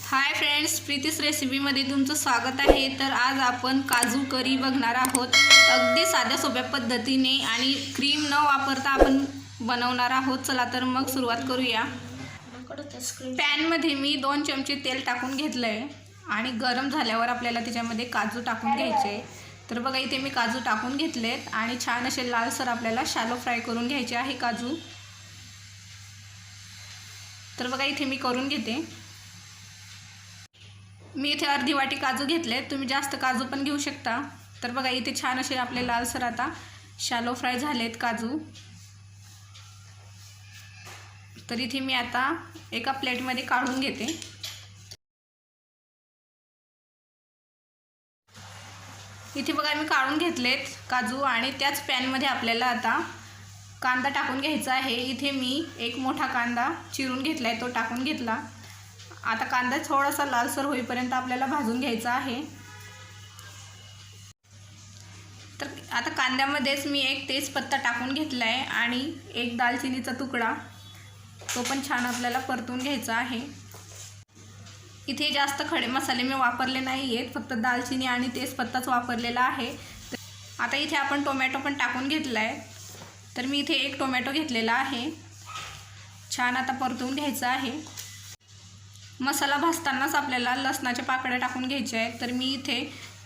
Hi friends, प्रीतीस रेसिपीमध्ये तुमचं स्वागत आहे। तर आज आपण काजू करी बघणार आहोत। अगदी साध्या सोप्या पद्धतीने आणि क्रीम न वापरता आपण बनवणार आहोत। चला तर मग सुरुवात करूया। पॅनमध्ये मी 2 चमचे तेल टाकून घेतलंय आणि गरम झाल्यावर आपल्याला त्याच्यामध्ये काजू टाकून घ्यायचे। तर बघा इथे मी काजू टाकून घेतलेत आणि छान असे लालसर आपल्याला शॅलो फ्राय करून घ्यायचे आहे काजू। तर बघा इथे मी करून घेते। मी इथे अर्धी वाटी काजू घेतले, तुम्ही जास्त काजू पण घेऊ शकता। तर बघा इथे छान असे आपले लालसर आता शॅलो फ्राय झालेत काजू। तर इथे मी आता एका प्लेटमध्ये काढून घेते। इथे बघा मी काढून घेतलेत काजू आणि त्याच पॅनमध्ये आपल्याला आता कांदा टाकून घ्यायचा आहे। इथे मी एक मोठा कांदा चिरून घेतलाय, तो टाकून घेतला। आता कांदा थोडासा लालसर होईपर्यंत आपल्याला भाजून घ्यायचा आहे। तर आता कांद्यामध्येच मी एक तेजपत्ता टाकून घेतला आहे आणि एक दालचिनीचा तुकडा, तो पण छान आपल्याला परतून घ्यायचा आहे। इथे जास्त खडे मसाले मी वापरले नाही आहेत, फक्त दालचिनी आणि तेजपत्ताच वापरलेला आहे। आता इथे आपण टोमॅटो पण टाकून घेतला आहे। तर मी इथे एक टोमॅटो घेतलेला आहे, छान आता परतून घ्यायचा आहे। मसाला भाजतानाच आपल्याला लसणाच्या पाकळ्या टाकून घ्यायच्या आहेत। तर मी इथे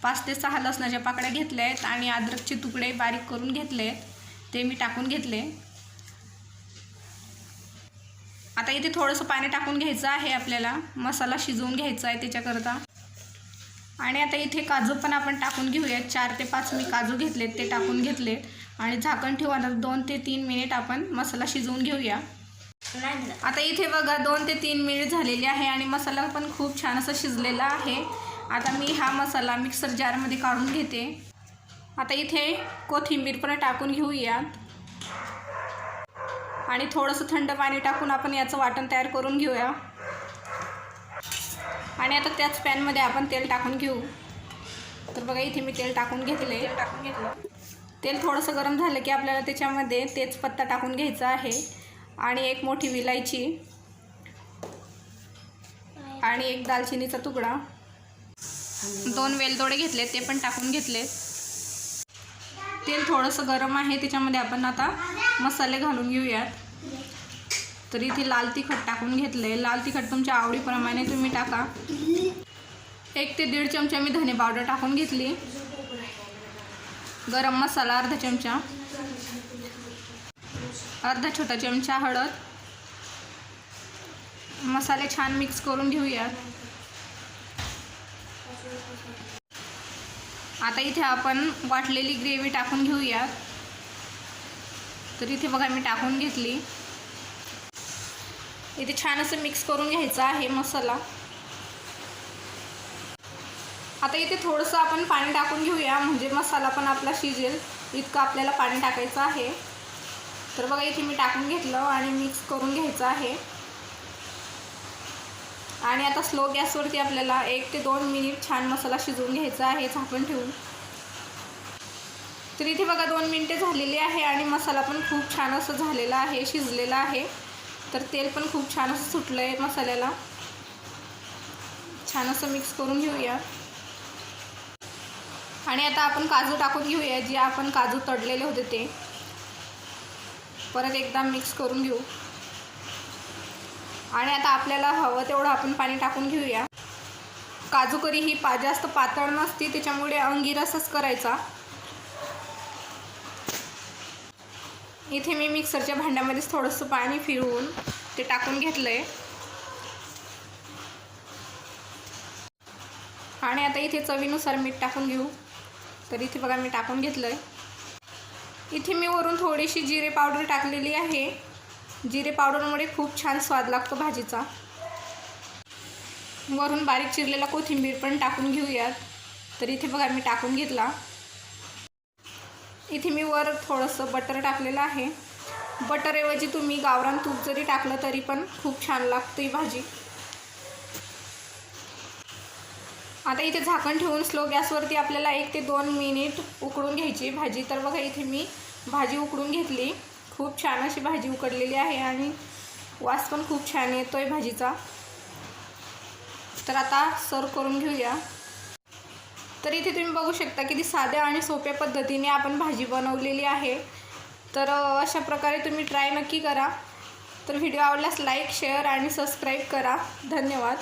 5 ते 6 लसणाच्या पाकळ्या घेतल्या आहेत आणि अद्रकचे तुकडे बारीक करून घेतले आहेत, ते मी टाकून घेतले। आता इथे थोडंसं पाणी टाकून घ्यायचं आहे, आपल्याला मसाला शिजवून घ्यायचा आहे त्याच्याकरता। आणि आता इथे काजू पण आपण टाकून घेऊयात। 4 ते 5 मी काजू घेतलेत, ते टाकून घेतले आणि झाकण ठेवून 2 ते 3 मिनिट आपण मसाला शिजवून घेऊया। आता इथे बघा 2 ते 3 मिनिट झालेले आहे आणि मसाला पण खूप छान असं शिजलेला आहे। आता मी हा मसाला मिक्सर जारमध्ये काढून घेते। आता इथे कोथिंबीर पण टाकून घेऊयात आणि थोडंसं थंड पाणी टाकून आपण याचं वाटण तयार करून घेऊया। आणि आता त्याच पॅनमध्ये आपण तेल टाकून घेऊ। तर बघा इथे मी तेल टाकून घेतले। तेल थोडंसं गरम झालं की आपल्याला त्याच्यामध्ये तेजपत्ता टाकून घ्यायचा आहे आणि एक मोठी विलायची आणि एक दालचिनीचा तुकडा, 2 वेलदोडे घेतले, ते पण टाकून घेतले। तेल थोडंसं गरम आहे, त्याच्यामध्ये आपण आता मसाले घालून घेऊयात। तर इथे लाल तिखट टाकून घेतले। लाल तिखट तुमच्या आवडीप्रमाणे तुम्ही टाका। 1 ते 1.5 चमचा मी धने पावडर टाकून घेतली। गरम मसाला अर्धा चमचा, अर्धा छोटा चमचा हळद। मसाले छान मिक्स करून घेऊयात। आता इथे आपण वाटलेली ग्रेव्ही टाकून घेऊयात। तर इथे बघा मी टाकून घेतली। इथे छान असं मिक्स करून घ्यायचं आहे मसाला। आता इथे थोडंसं आपण पाणी टाकून घेऊया, म्हणजे मसाला पण आपला शिजेल इतकं आपल्याला पाणी टाकायचं आहे। तर बघा इथे मी टाकून घेतलं आणि मिक्स करून घ्यायचं आहे। आणि आता स्लो गॅसवरती आपल्याला 1 ते 2 मिनिट छान मसाला शिजवून घ्यायचा आहे झाकण ठेवून। तर इथे बघा 2 मिनिटे झालेली आहे आणि मसाला पण खूप छान असं झालेला आहे, शिजलेला आहे। तर तेल पण खूप छान असं सुटलं आहे मसाल्याला। छान असं मिक्स करून घेऊया आणि आता आपण काजू टाकून घेऊया, जे आपण काजू तळलेले होते ते परत एकदा मिक्स करून घेऊ। आणि आता आपल्याला हवं तेवढं आपण पाणी टाकून घेऊया। काजू करी ही जास्त पातळ नसती, त्याच्यामुळे अंगिरसच करायचा। इथे मी मिक्सरच्या भांड्यामध्येच थोडंसं पाणी फिरवून ते टाकून घेतलंय आणि आता इथे चवीनुसार मीठ टाकून घेऊ। तर इथे बघा मी टाकून घेतलंय। इथे मी वरून थोडीशी जिरे पावडर टाकलेली आहे। जिरे पावडरमुळे खूप छान स्वाद लागतो भाजीचा। वरून बारीक चिरलेला कोथिंबीर पण टाकून घेऊयात। तर इथे बघा मी टाकून घेतला। इथे मी वर थोडंसं बटर टाकलेलं आहे। बटरऐवजी तुम्ही गावरान तूप जरी टाकलं तरी पण खूप छान लागते ही भाजी। आता इथे झाकण ठेवून स्लो गॅसवरती आपल्याला 1 ते 2 मिनिट उकळून घ्यायची भाजी। तर बघा इथे मी भाजी उकळून घेतली। खूप छान अशी भाजी उकडलेली आहे आणि वास पण खूप छान येतोय भाजीचा। तर आता सर्व करून घेऊया। तर इथे तुम्ही बघू शकता किती साध्या आणि सोप्या पद्धतीने आपण भाजी बनवलेली आहे। तर अशा प्रकारे तुम्ही ट्राय नक्की करा। तर व्हिडिओ आवडल्यास लाईक, शेअर आणि सबस्क्राईब करा। धन्यवाद।